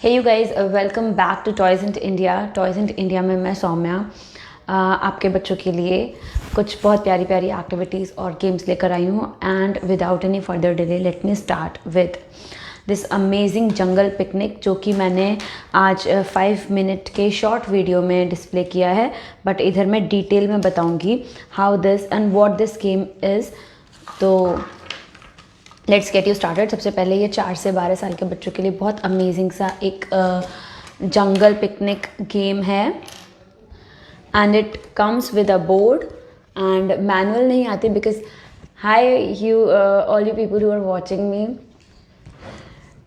Hey you guys, welcome back to toys in India. Toys in India में मैं सौम्या आपके बच्चों के लिए कुछ बहुत प्यारी प्यारी एक्टिविटीज़ और गेम्स लेकर आई हूँ। And without any further delay let me start with this amazing jungle picnic, जो कि मैंने आज 5 मिनट के शॉर्ट वीडियो में डिस्प्ले किया है, बट इधर मैं डिटेल में बताऊँगी how this and what this game is. तो लेट्स गेट यू स्टार्टेड। सबसे पहले ये 4 से 12 साल के बच्चों के लिए बहुत अमेजिंग सा एक जंगल पिकनिक गेम है। And it comes with a board and manual नहीं आती, because hi you all you people who are watching me,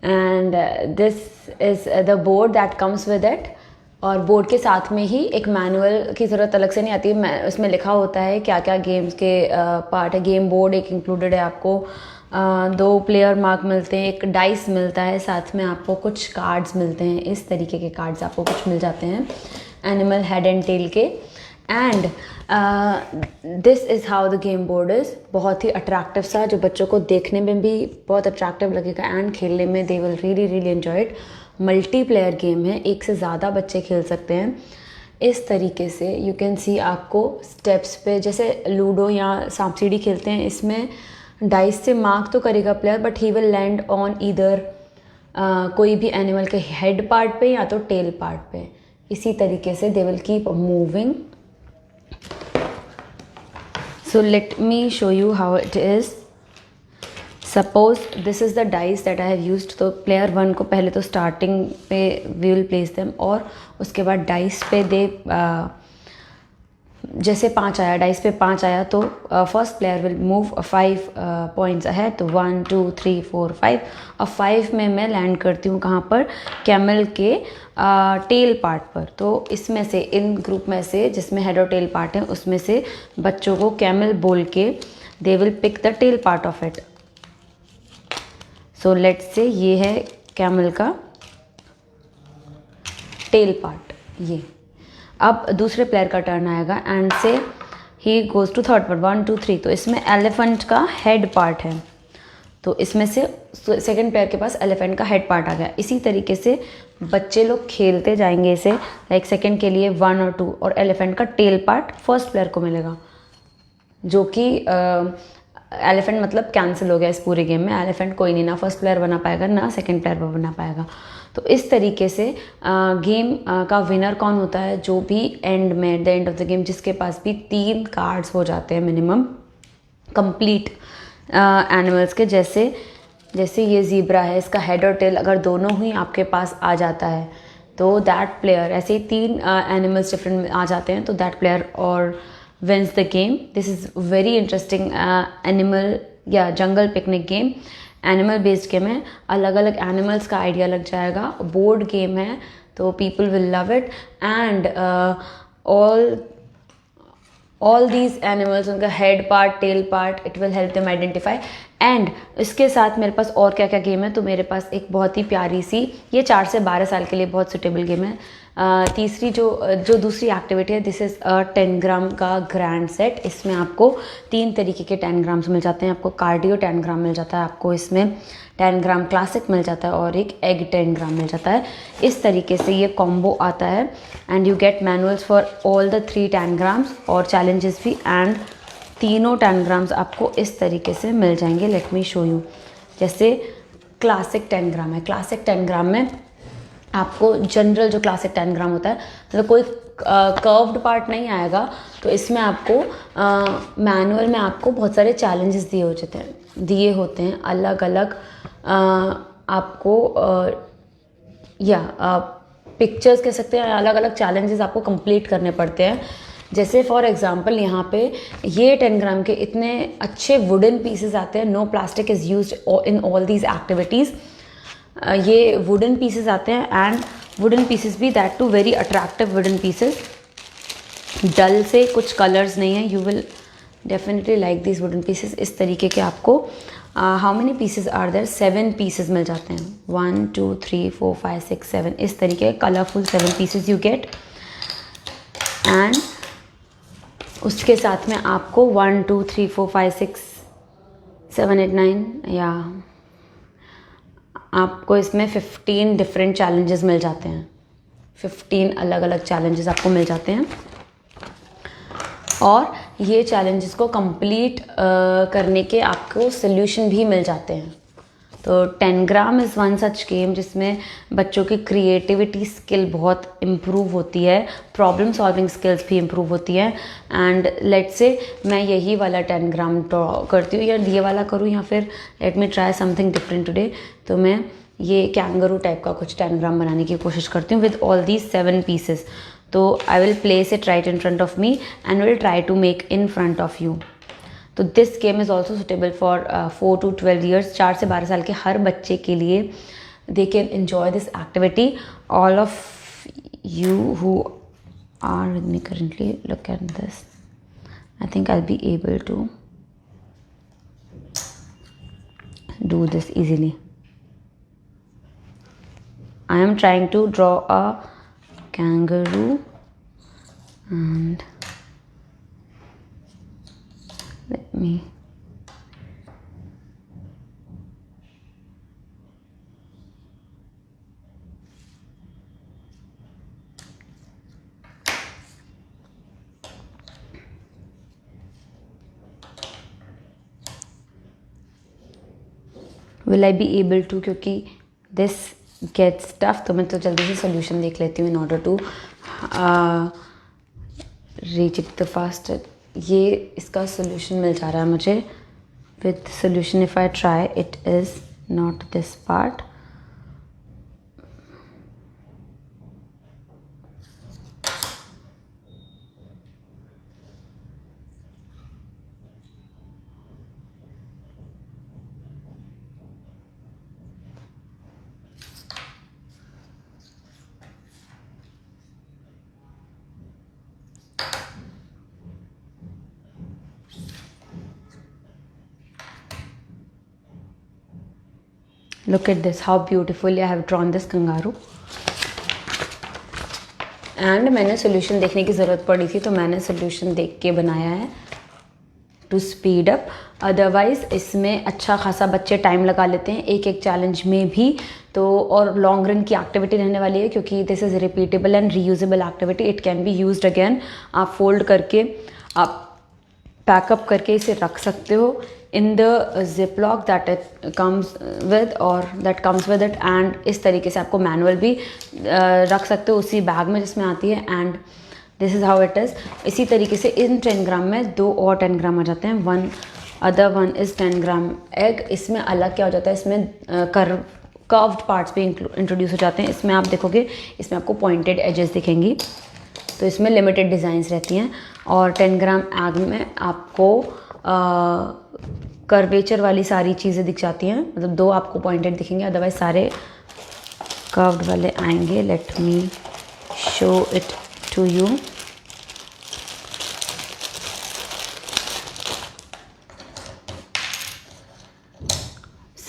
and this is the board that comes with it. और board के साथ में ही एक manual की ज़रूरत अलग से नहीं आती है। उसमें लिखा होता है क्या क्या गेम्स के पार्ट है। गेम बोर्ड एक इंक्लूडेड है, आपको 2 प्लेयर मार्क मिलते हैं, एक डाइस मिलता है, साथ में आपको कुछ कार्ड्स मिलते हैं। इस तरीके के कार्ड्स आपको कुछ मिल जाते हैं एनिमल हेड एंड टेल के। And this is how the game board is. बहुत ही अट्रैक्टिव सा, जो बच्चों को देखने में भी बहुत अट्रैक्टिव लगेगा एंड खेलने में they will really really enjoy it. Multiplayer game है, एक से ज़्यादा बच्चे खेल सकते हैं। इस तरीके से यू कैन सी आपको स्टेप्स पे, जैसे लूडो या सांप सीढ़ी खेलते हैं, इसमें डाइस से मार्क तो करेगा player, but he will land on either कोई भी एनिमल के हेड पार्ट पे या तो टेल पार्ट पे। इसी तरीके से they will keep moving. So let me show you how it is. Suppose this is the dice that I have used. तो प्लेयर 1 को पहले तो स्टार्टिंग पे वी विल प्लेस देम, और उसके बाद डाइस पे दे जैसे 5 आया, डाइस पे 5 आया तो first player will move 5 points ahead. तो 1 2 3 4 5। और 5 में मैं लैंड करती हूँ कहाँ पर? कैमल के टेल पार्ट पर। तो इसमें से, इन ग्रुप में से जिसमें हेड और टेल पार्ट है, उसमें से बच्चों को कैमल बोल के they will pick the tail part of it. So let's say ये है कैमल का टेल पार्ट ये। अब दूसरे प्लेयर का टर्न आएगा and say he goes to third part 1 2 3। तो इसमें एलिफेंट का हेड पार्ट है, तो इसमें से सेकंड प्लेयर के पास एलिफेंट का हेड पार्ट आ गया। इसी तरीके से बच्चे लोग खेलते जाएंगे इसे, लाइक सेकंड के लिए 1 और 2, और एलिफेंट का टेल पार्ट फर्स्ट प्लेयर को मिलेगा, जो कि एलिफेंट मतलब कैंसिल हो गया इस पूरे गेम में। एलिफेंट कोई नहीं, ना फर्स्ट प्लेयर बना पाएगा ना सेकंड प्लेयर बना पाएगा। तो इस तरीके से गेम का विनर कौन होता है? जो भी एंड में, at the end of the game, जिसके पास भी 3 कार्ड्स हो जाते हैं मिनिमम कंप्लीट एनिमल्स के। जैसे ये ज़ीब्रा है, इसका हेड और टेल अगर दोनों ही आपके पास आ जाता है तो दैट प्लेयर, ऐसे ही 3 एनिमल्स डिफरेंट आ जाते हैं, तो दैट प्लेयर और wins the game. This is very interesting animal या jungle picnic game. Animal based game है, अलग अलग एनिमल्स का आइडिया लग जाएगा। बोर्ड गेम है, तो people will love it. And all these animals, उनका head part, tail part, it will help them identify. And इसके साथ मेरे पास और क्या क्या गेम है? तो मेरे पास एक बहुत ही प्यारी सी, ये 4 से 12 साल के लिए बहुत सुटेबल गेम है। तीसरी जो दूसरी एक्टिविटी है, दिस इज़ 10 ग्राम का ग्रैंड सेट। इसमें आपको 3 तरीके के 10 ग्राम्स मिल जाते हैं। आपको कार्डियो 10 ग्राम मिल जाता है, आपको इसमें 10 ग्राम क्लासिक मिल जाता है, और एक एग 10 ग्राम मिल जाता है। इस तरीके से ये कॉम्बो आता है। And you get manuals for all the 3 10 grams और चैलेंजेस भी। एंड तीनों 10 ग्राम्स आपको इस तरीके से मिल जाएंगे। Late me show you. जैसे क्लासिक 10 ग्राम है, क्लासिक 10 ग्राम में आपको जनरल जो क्लासिक 10 ग्राम होता है, मतलब कोई कर्व्ड पार्ट नहीं आएगा। तो इसमें आपको मैनुअल में आपको बहुत सारे चैलेंजेस दिए होते हैं अलग अलग आपको पिक्चर्स कह सकते हैं, अलग अलग चैलेंजेस आपको कंप्लीट करने पड़ते हैं। जैसे फॉर एग्जांपल यहाँ पे ये 10 ग्राम के इतने अच्छे वुडन पीसेस आते हैं। No plastic is used in all these activities. ये वुडन पीसेस आते हैं, एंड वुडन पीसेस भी that too very attractive wooden pieces. Dull से कुछ कलर्स नहीं है। You will definitely like this wooden pieces. इस तरीके के आपको how many pieces are there? 7 pieces मिल जाते हैं। 1 2 3 4 5 6 7। इस तरीके colourful 7 pieces you get. And उसके साथ में आपको 1 2 3 4 5 6 7 8 9 या आपको इसमें 15 डिफरेंट चैलेंजेस मिल जाते हैं। 15 अलग अलग चैलेंजेस आपको मिल जाते हैं और ये चैलेंजेस को कंप्लीट करने के आपको सोल्यूशन भी मिल जाते हैं। तो 10 gram is one such game जिसमें बच्चों की क्रिएटिविटी स्किल बहुत इम्प्रूव होती है, प्रॉब्लम सॉल्विंग स्किल्स भी इम्प्रूव होती है। एंड लेट्स से मैं यही वाला 10 ग्राम ड्रॉ करती हूँ या ये वाला करूँ या फिर let me try something different today. तो मैं ये कैंगरू टाइप का कुछ 10 ग्राम बनाने की कोशिश करती हूँ विद ऑल दीज 7 पीसेस। तो I will place it right in front of me and will try to make in front of you. तो this game is also suitable for 4 to 12 years, 4 से 12 साल के हर बच्चे के लिए। They can enjoy this activity. All of you who are with me currently, look at this. I think I be able to do this easily. I am trying to draw a kangaroo and let me will I be able to, क्योंकि this gets tough तो मैं तो जल्दी से solution देख लेती हूँ in order to reach it the faster। ये इसका सोल्यूशन मिल जा रहा है मुझे। with solution if I try it is not this part। Look at this, how beautifully I have drawn this kangaroo। And मैंने सोल्यूशन देखने की ज़रूरत पड़ी थी तो मैंने सोल्यूशन देख के बनाया है टू स्पीड अप। अदरवाइज़ इसमें अच्छा खासा बच्चे टाइम लगा लेते हैं एक एक चैलेंज में भी। तो और लॉन्ग रन की एक्टिविटी रहने वाली है क्योंकि this is repeatable and reusable activity. It can be used again. आप फोल्ड करके आप पैकअप करके इसे रख सकते हो in the ziplock that it comes with और that comes with it. And इस तरीके से आपको मैनुअल भी रख सकते हो उसी बैग में जिसमें आती है। And this is how it is. इसी तरीके से इन 10 ग्राम में 2 और 10 ग्राम आ जाते हैं। One other one is 10 gram egg. इसमें अलग क्या हो जाता है, इसमें कर्व्ड पार्ट्स भी इंट्रोड्यूस हो जाते हैं। इसमें आप देखोगे इसमें आपको पॉइंटेड एजेस दिखेंगी तो इसमें लिमिटेड डिज़ाइंस रहती हैं। और 10 ग्राम एग में आपको कर्वेचर वाली सारी चीज़ें दिख जाती हैं, मतलब 2 आपको पॉइंटेड दिखेंगे, अदरवाइज सारे कर्व्ड वाले आएंगे। Let me show it to you.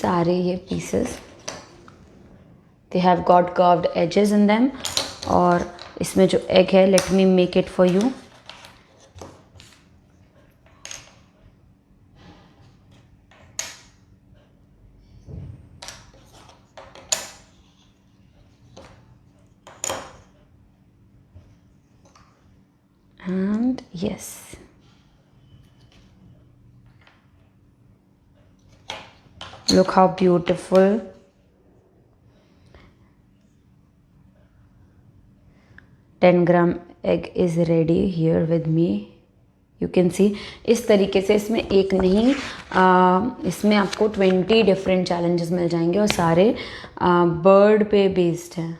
सारे ये pieces they have got curved edges in them. और इसमें जो एग है, let me make it for you. And yes, look how beautiful। 10 gram egg is ready here with me। You can see इस तरीके से इसमें एक नहीं इसमें आपको 20 डिफरेंट चैलेंजेस मिल जाएंगे और सारे बर्ड पे बेस्ड हैं।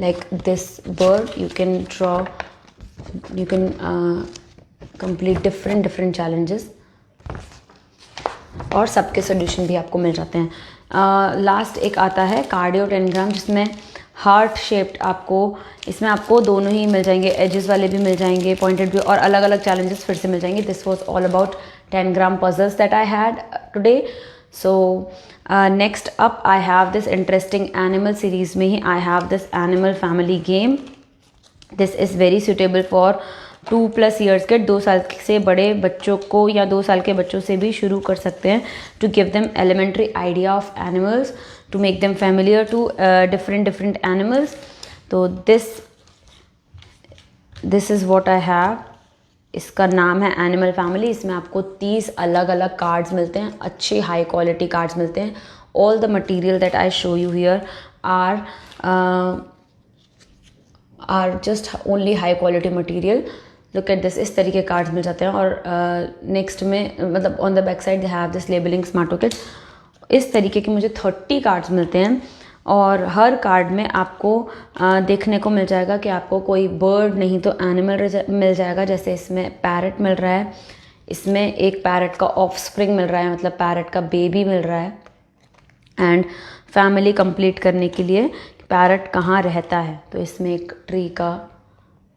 Like this bird, you can draw, you can complete different challenges और सबके सोल्यूशन भी आपको मिल जाते हैं। लास्ट एक आता है कार्डियो 10 ग्राम जिसमें हार्ट शेप्ड आपको, इसमें आपको दोनों ही मिल जाएंगे, एजेस वाले भी मिल जाएंगे, पॉइंटेड भी, और अलग अलग चैलेंजेस फिर से मिल जाएंगे। This was all about 10 gram puzzles that I had today. So next up I have this interesting animal series में ही I have this animal family game। This is very suitable for 2+ years के, 2 साल से बड़े बच्चों को या 2 साल के बच्चों से भी शुरू कर सकते हैं, to give them elementary idea of animals, to make them familiar to different animals. तो this is what I have. इसका नाम है एनिमल फैमिली। इसमें आपको 30 अलग अलग कार्ड्स मिलते हैं, अच्छे हाई क्वालिटी कार्ड्स मिलते हैं। All the material that I show you here are just only high quality material. Look at this, इस तरीके कार्ड्स मिल जाते हैं। और नेक्स्ट में मतलब on the back side they have this labeling smarto kids. इस तरीके के मुझे 30 कार्ड्स मिलते हैं और हर कार्ड में आपको देखने को मिल जाएगा कि आपको कोई बर्ड नहीं तो एनिमल मिल जाएगा। जैसे इसमें पैरट मिल रहा है, इसमें एक पैरट का ऑफस्प्रिंग मिल रहा है, मतलब पैरट का बेबी मिल रहा है। एंड फैमिली कंप्लीट करने के लिए पैरट कहाँ रहता है, तो इसमें एक ट्री का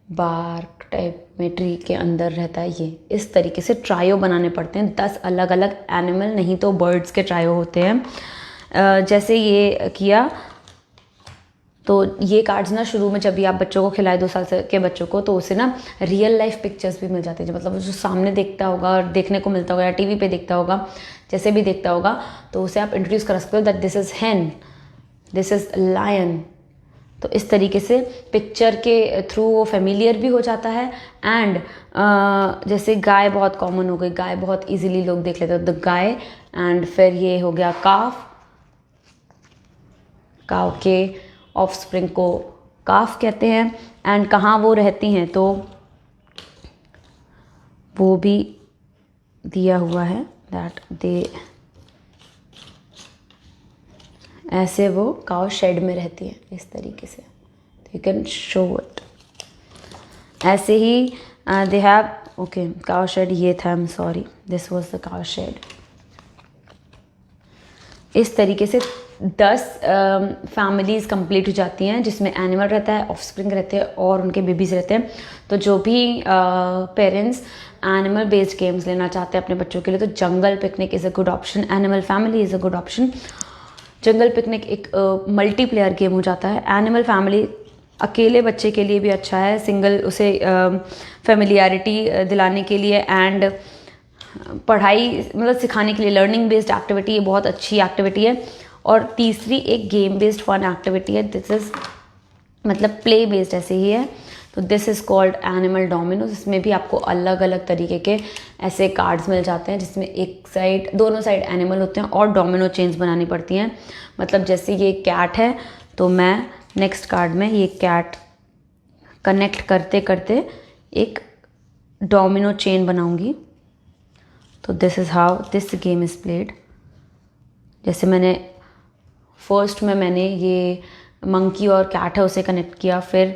बार्क टाइप में ट्री के अंदर रहता है। ये इस तरीके से ट्रायो बनाने पड़ते हैं। 10 अलग अलग एनिमल नहीं तो बर्ड्स के ट्रायो होते हैं। जैसे ये किया तो ये कार्ड्स ना शुरू में जब भी आप बच्चों को खिलाए 2 साल से के बच्चों को, तो उसे ना रियल लाइफ पिक्चर्स भी मिल जाती है। मतलब जो सामने देखता होगा और देखने को मिलता होगा या टीवी पे देखता होगा, जैसे भी देखता होगा, तो उसे आप इंट्रोड्यूस कर सकते हो that this is hen, this is lion. तो इस तरीके से पिक्चर के थ्रू वो फेमिलियर भी हो जाता है। एंड जैसे गाय बहुत कॉमन हो गई, गाय बहुत इजीली लोग देख लेते हैं, द गाय। एंड फिर ये हो गया काफ, काव के ऑफस्प्रिंग को काफ कहते हैं। एंड कहाँ वो रहती हैं तो वो भी दिया हुआ है दैट दे, ऐसे वो काउ शेड में रहती है इस तरीके से। यू कैन शो इट ऐसे ही। They have okay cow shed, ये था, I am sorry, this was the cow shed. इस तरीके से 10 फैमिलीज़ कंप्लीट हो जाती हैं जिसमें एनिमल रहता है, ऑफस्प्रिंग रहते हैं और उनके बेबीज़ रहते हैं। तो जो भी पेरेंट्स एनिमल बेस्ड गेम्स लेना चाहते हैं अपने बच्चों के लिए, तो jungle picnic is a good option, animal family is a good option. Jungle picnic एक मल्टीप्लेयर गेम हो जाता है। एनिमल फैमिली अकेले बच्चे के लिए भी अच्छा है, सिंगल उसे फेमिलियरिटी दिलाने के लिए एंड पढ़ाई मतलब सिखाने के लिए, लर्निंग बेस्ड एक्टिविटी, ये बहुत अच्छी एक्टिविटी है। और तीसरी एक गेम बेस्ड फन एक्टिविटी है, दिस इज़ मतलब प्ले बेस्ड ऐसे ही है। तो this is called animal Domino's. इसमें भी आपको अलग अलग तरीके के ऐसे कार्ड्स मिल जाते हैं जिसमें एक साइड, दोनों साइड एनिमल होते हैं और डोमिनो चेन्स बनानी पड़ती हैं। मतलब जैसे ये कैट है तो मैं नेक्स्ट कार्ड में ये कैट कनेक्ट करते करते एक डोमिनो चेन बनाऊंगी। तो this is how this game is played. जैसे मैंने फर्स्ट में मैंने ये मंकी और कैट है उसे कनेक्ट किया, फिर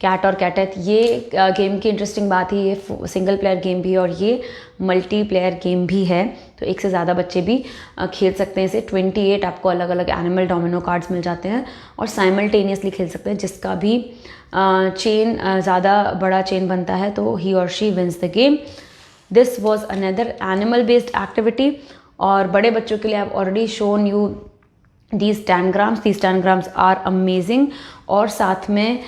कैट और कैट है। ये गेम की इंटरेस्टिंग बात है, ये सिंगल प्लेयर गेम भी है और ये मल्टी प्लेयर गेम भी है। तो एक से ज़्यादा बच्चे भी खेल सकते हैं इसे। 28 आपको अलग अलग एनिमल डोमिनो कार्ड्स मिल जाते हैं और साइमल्टेनियसली खेल सकते हैं। जिसका भी चेन ज़्यादा बड़ा चेन बनता है तो ही और she wins the game. This was another animal based activity. और बड़े बच्चों के लिए I already shown you these tangrams, these tangrams are amazing। और साथ में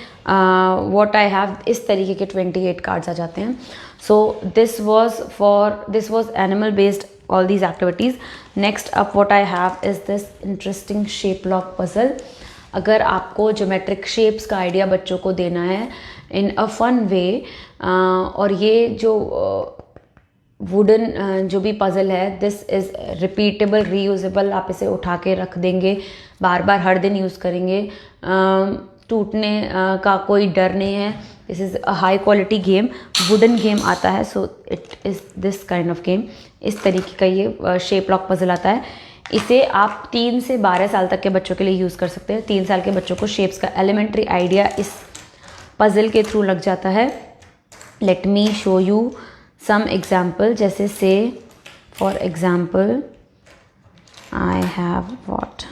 what I have इस तरीके के 28 कार्ड्स आ जाते हैं। So this was animal based all these activities। Next up what I have is this interesting shape lock puzzle। अगर आपको ज्योमेट्रिक शेप्स का आइडिया बच्चों को देना है in a fun way, और ये जो वुडन जो भी पज़ल है, दिस इज़ रिपीटेबल, रीयूजेबल। आप इसे उठा के रख देंगे, बार बार हर दिन यूज़ करेंगे, टूटने का कोई डर नहीं है। This is a high quality game, wooden game आता है। So it is this kind of game. इस तरीके का ये शेप लॉक पज़ल आता है। इसे आप 3 से 12 साल तक के बच्चों के लिए यूज़ कर सकते हैं। 3 साल के बच्चों को शेप्स का एलिमेंट्री आइडिया इस पज़ल के थ्रू लग जाता है। Let me show you some example। जैसे से for example I have what,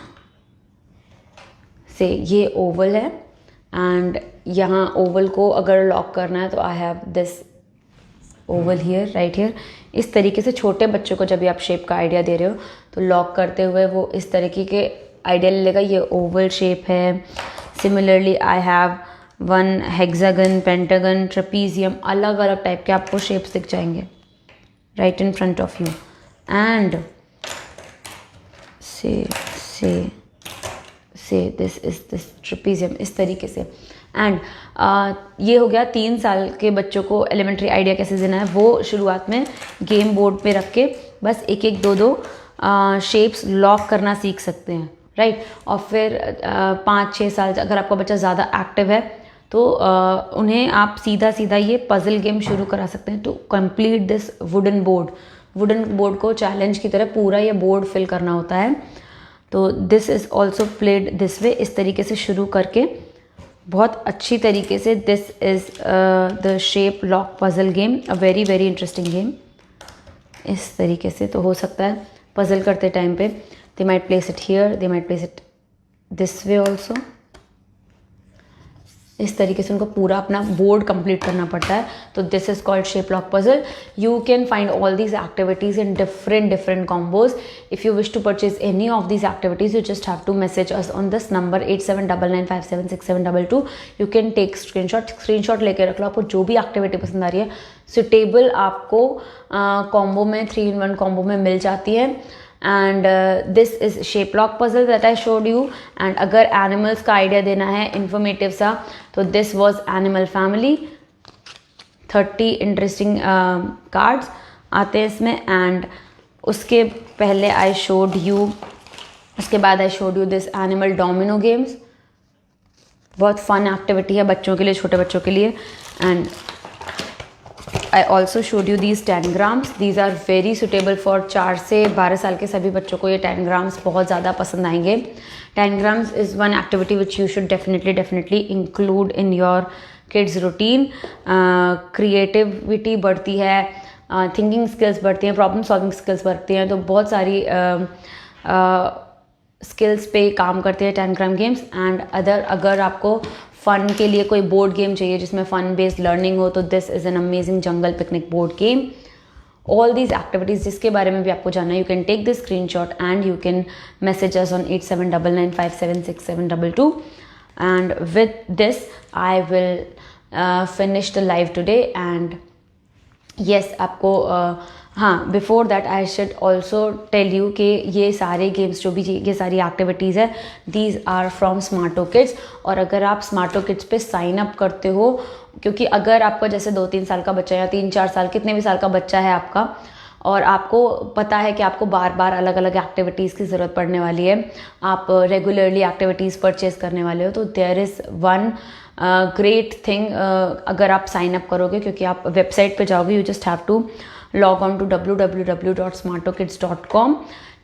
से ये ओवल है एंड यहाँ ओवल को अगर लॉक करना है तो I have this Oval here, right here. इस तरीके से छोटे बच्चों को जब भी आप शेप का आइडिया दे रहे हो तो लॉक करते हुए वो इस तरीके के आइडिया ले लेगा। ये ओवल शेप है। Similarly I have 1 hexagon, pentagon, trapezium, अलग अलग टाइप के आपको शेप्स दिख जाएंगे right in front of you. And से दिस इज दिस ट्रेपीजियम, इस तरीके से। एंड ये हो गया 3 साल के बच्चों को एलिमेंट्री आइडिया कैसे देना है, वो शुरुआत में गेम बोर्ड पे रख के बस एक एक दो दो शेप्स लॉक करना सीख सकते हैं राइट। और फिर 5-6 साल अगर आपका बच्चा ज़्यादा एक्टिव है तो उन्हें आप सीधा सीधा ये पजल गेम शुरू करा सकते हैं to complete this wooden board को चैलेंज की तरह पूरा ये बोर्ड फिल करना होता है। तो this is also played this way, इस तरीके से शुरू करके बहुत अच्छी तरीके से। This is the shape lock puzzle game, a very very interesting game. इस तरीके से तो हो सकता है पजल करते टाइम पे they might place it here, they might place it this way also. इस तरीके से उनको पूरा अपना बोर्ड कंप्लीट करना पड़ता है। तो this is called shape lock puzzle. You can find all these activities in different combos. If you wish to purchase any of these activities, you just have to message us on this number 8799576722. You can take screenshot लेके रख लो, आपको जो भी activity पसंद आ रही है suitable आपको combo में 3-in-1 कॉम्बो में मिल जाती है। And this is shape lock puzzle that I showed you. And अगर एनिमल्स का आइडिया देना है इन्फॉर्मेटिव सा तो this was animal family. 30 interesting cards आते हैं इसमें। एंड उसके पहले आई शोड यू, उसके बाद I showed you this animal domino games. बहुत फन एक्टिविटी है बच्चों के लिए, छोटे बच्चों के लिए। And I also showed you these tangrams. These are very suitable for 4 से 12 साल के सभी बच्चों को ये tangrams बहुत ज़्यादा पसंद आएंगे। Tangrams is one activity which you should definitely include in your kids routine. Creativity बढ़ती है, thinking skills बढ़ती हैं, problem solving skills बढ़ती हैं, तो बहुत सारी स्किल्स पे काम करते हैं tangram games। एंड अगर आपको फ़न के लिए कोई बोर्ड गेम चाहिए जिसमें फ़न बेस्ड लर्निंग हो तो this is an amazing jungle picnic board game. All these activities जिसके बारे में भी आपको जानना है, you can take this screenshot and you can message us on 8799576722। And with this I will finish the live today. And yes आपको हाँ, before that I should also tell you कि ये सारे गेम्स जो भी ये सारी एक्टिविटीज़ है दीज आर फ्रॉम स्मार्टो किड्स। और अगर आप स्मार्टो किड्स पे साइन अप करते हो, क्योंकि अगर आपका जैसे 2-3 साल का बच्चा या 3-4 साल कितने भी साल का बच्चा है आपका, और आपको पता है कि आपको बार बार अलग अलग एक्टिविटीज़ की ज़रूरत पड़ने वाली है, आप रेगुलरली एक्टिविटीज़ परचेज करने वाले हो, तो there is one great thing अगर आप साइन अप करोगे, क्योंकि आप वेबसाइट पे जाओगे, you just have to log on to www.smartokids.com।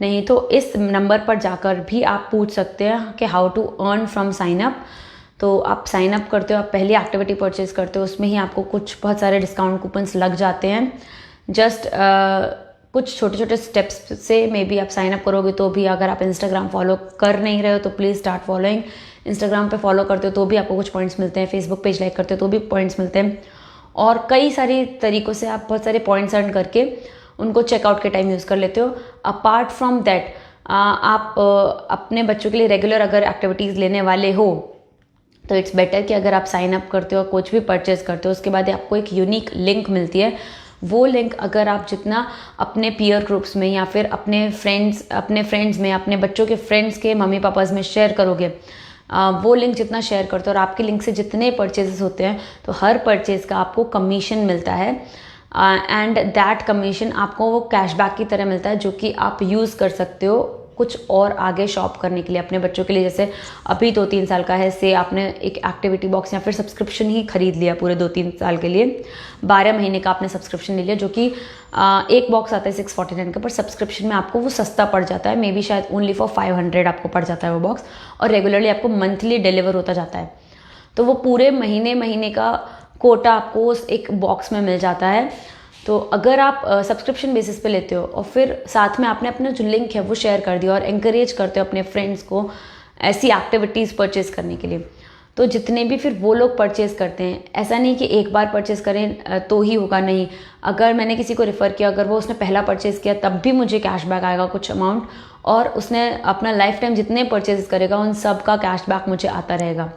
नहीं तो इस नंबर पर जाकर भी आप पूछ सकते हैं कि how to earn from sign up. तो आप साइन अप करते हो, आप पहली एक्टिविटी परचेज करते हो, उसमें ही आपको कुछ बहुत सारे डिस्काउंट कूपन्स लग जाते हैं। जस्ट कुछ छोटे छोटे स्टेप्स से मे बी आप साइन अप करोगे तो भी। अगर आप इंस्टाग्राम फॉलो कर नहीं रहे हो तो प्लीज़ स्टार्ट फॉलोइंग। इंस्टाग्राम पे फॉलो करते हो तो भी आपको कुछ पॉइंट्स मिलते हैं, फेसबुक पेज लाइक करते हो तो भी पॉइंट्स मिलते हैं, और कई सारी तरीक़ों से आप बहुत सारे पॉइंट्स अर्न करके उनको चेकआउट के टाइम यूज़ कर लेते हो। अपार्ट फ्रॉम दैट आप अपने बच्चों के लिए रेगुलर अगर एक्टिविटीज़ लेने वाले हो तो इट्स बेटर कि अगर आप साइन अप करते हो, कुछ भी परचेज करते हो, उसके बाद आपको एक यूनिक लिंक मिलती है। वो लिंक अगर आप जितना अपने पीयर ग्रुप्स में या फिर अपने फ्रेंड्स में, अपने बच्चों के फ्रेंड्स के मम्मी पापाज में शेयर करोगे, वो लिंक जितना शेयर करते हो और आपके लिंक से जितने परचेजेस होते हैं तो हर परचेज का आपको कमीशन मिलता है। एंड दैट कमीशन आपको वो कैशबैक की तरह मिलता है जो कि आप यूज़ कर सकते हो कुछ और आगे शॉप करने के लिए अपने बच्चों के लिए। जैसे अभी 2-3 साल का है, से आपने एक एक्टिविटी बॉक्स या फिर सब्सक्रिप्शन ही खरीद लिया पूरे 2-3 साल के लिए, 12 महीने का आपने सब्सक्रिप्शन ले लिया, जो कि एक बॉक्स आता है 649 का, पर सब्सक्रिप्शन में आपको वो सस्ता पड़ जाता है, मे बी शायद ओनली फॉर 500 आपको पड़ जाता है वो बॉक्स, और रेगुलरली आपको मंथली डिलीवर होता जाता है। तो वो पूरे महीने का कोटा आपको उस एक बॉक्स में मिल जाता है। तो अगर आप सब्सक्रिप्शन बेसिस पे लेते हो और फिर साथ में आपने अपना जो लिंक है वो शेयर कर दिया और एंकरेज करते हो अपने फ्रेंड्स को ऐसी एक्टिविटीज़ परचेज करने के लिए, तो जितने भी फिर वो लोग परचेज़ करते हैं, ऐसा नहीं कि एक बार परचेज़ करें तो ही होगा, नहीं। अगर मैंने किसी को रेफ़र किया, अगर वो उसने पहला परचेज़ किया तब भी मुझे कैशबैक आएगा कुछ अमाउंट, और उसने अपना लाइफ टाइम जितने परचेज़ करेगा उन सब का कैशबैक मुझे आता रहेगा।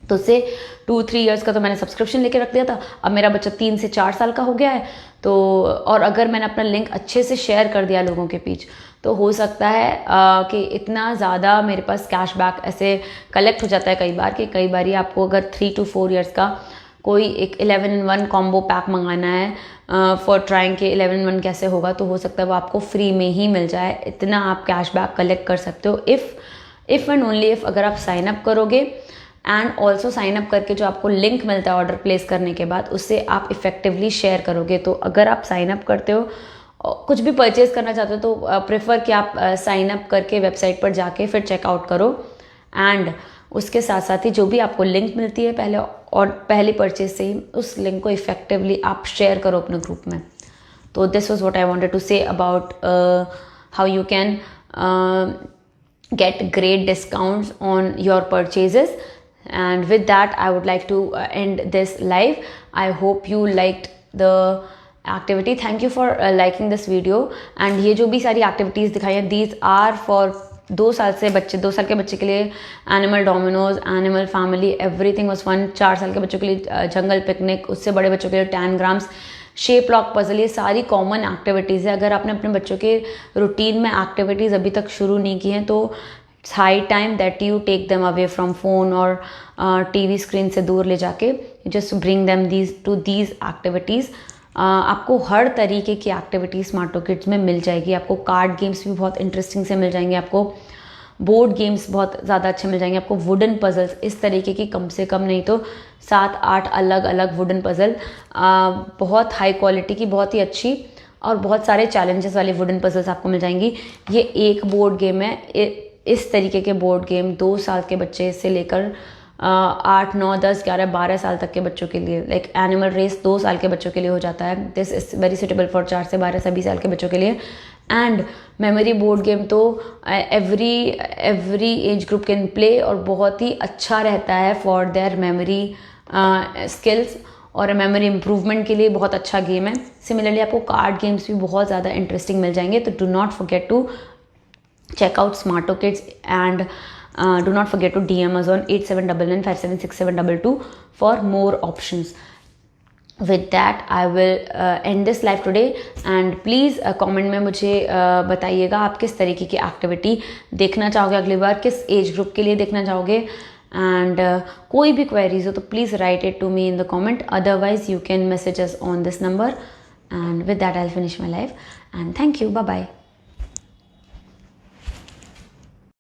तो उससे 2-3 इयर्स का तो मैंने सब्सक्रिप्शन लेके रख दिया था। अब मेरा बच्चा 3 से 4 साल का हो गया है, तो और अगर मैंने अपना लिंक अच्छे से शेयर कर दिया लोगों के बीच, तो हो सकता है कि इतना ज़्यादा मेरे पास कैशबैक ऐसे कलेक्ट हो जाता है कई बार कि कई बार आपको अगर 3 to 4 इयर्स का कोई एक 11-in-1 कॉम्बो पैक मंगाना है फॉर ट्राइंग के 11-in-1 कैसे होगा, तो हो सकता है वो आपको फ्री में ही मिल जाए। इतना आप कैशबैक कलेक्ट कर सकते हो इफ़ एंड ओनली इफ़ अगर आप साइन अप करोगे, एंड ऑल्सो साइन अप करके जो आपको लिंक मिलता है ऑर्डर प्लेस करने के बाद, उससे आप इफेक्टिवली शेयर करोगे। तो अगर आप साइन अप करते हो, कुछ भी परचेज करना चाहते हो, तो प्रेफर कि आप साइन अप करके वेबसाइट पर जाके फिर चेकआउट करो, एंड उसके साथ साथ ही जो भी आपको लिंक मिलती है पहली परचेज से ही उस लिंक को इफेक्टिवली आप शेयर करो अपने ग्रुप में। तो this was what I wanted to say about how you can get great discounts on your purchases. And with that I would like to end this live. I hope you liked the activity. Thank you for liking this video. And ये जो भी सारी activities दिखाई हैं, these are for 2 साल के बच्चे के लिए animal dominoes, animal family, everything was fun. 4 साल के बच्चों के लिए जंगल पिकनिक, उससे बड़े बच्चों के लिए टैनग्राम्स, शेप लॉक पजल, ये सारी कॉमन एक्टिविटीज़ है। अगर आपने अपने बच्चों के रूटीन में एक्टिविटीज़ अभी तक शुरू नहीं की हैं, तो it's high time that you take them away from phone और टीवी स्क्रीन से दूर ले जाके just bring them these activities. आपको हर तरीके की एक्टिविटी स्मार्टो किड्स में मिल जाएगी। आपको कार्ड गेम्स भी बहुत इंटरेस्टिंग से मिल जाएंगे, आपको बोर्ड गेम्स बहुत ज़्यादा अच्छे मिल जाएंगे, आपको वुडन पजल्स इस तरीके की कम से कम नहीं तो 7-8 अलग अलग वुडन पजल, बहुत हाई क्वालिटी की, बहुत ही अच्छी और बहुत सारे चैलेंजेस वाली वुडन पजल्स आपको मिल जाएंगी। ये एक बोर्ड गेम है। इस तरीके के बोर्ड गेम 2 साल के बच्चे से लेकर 8, 9, 10, 11, 12 साल तक के बच्चों के लिए, लाइक एनिमल रेस 2 साल के बच्चों के लिए हो जाता है। This is very suitable for 4 से 12 सभी साल के बच्चों के लिए। एंड मेमोरी बोर्ड गेम तो every age group can play, और बहुत ही अच्छा रहता है फॉर देयर मेमोरी स्किल्स और मेमोरी इम्प्रूवमेंट के लिए बहुत अच्छा गेम है। सिमिलरली आपको कार्ड गेम्स भी बहुत ज़्यादा इंटरेस्टिंग मिल जाएंगे। तो do not forget to check out Smarto Kids, and do not forget to DM us on 8799576722 for more options. With that I will end this live today, and please comment में मुझे बताइएगा आप किस तरीके की एक्टिविटी देखना चाहोगे अगली बार, किस एज ग्रुप के लिए देखना चाहोगे, एंड कोई भी क्वेरीज हो तो please write it to me in the comment. Otherwise you can message us on this number, and with that I'll finish my live, and thank you. Bye bye.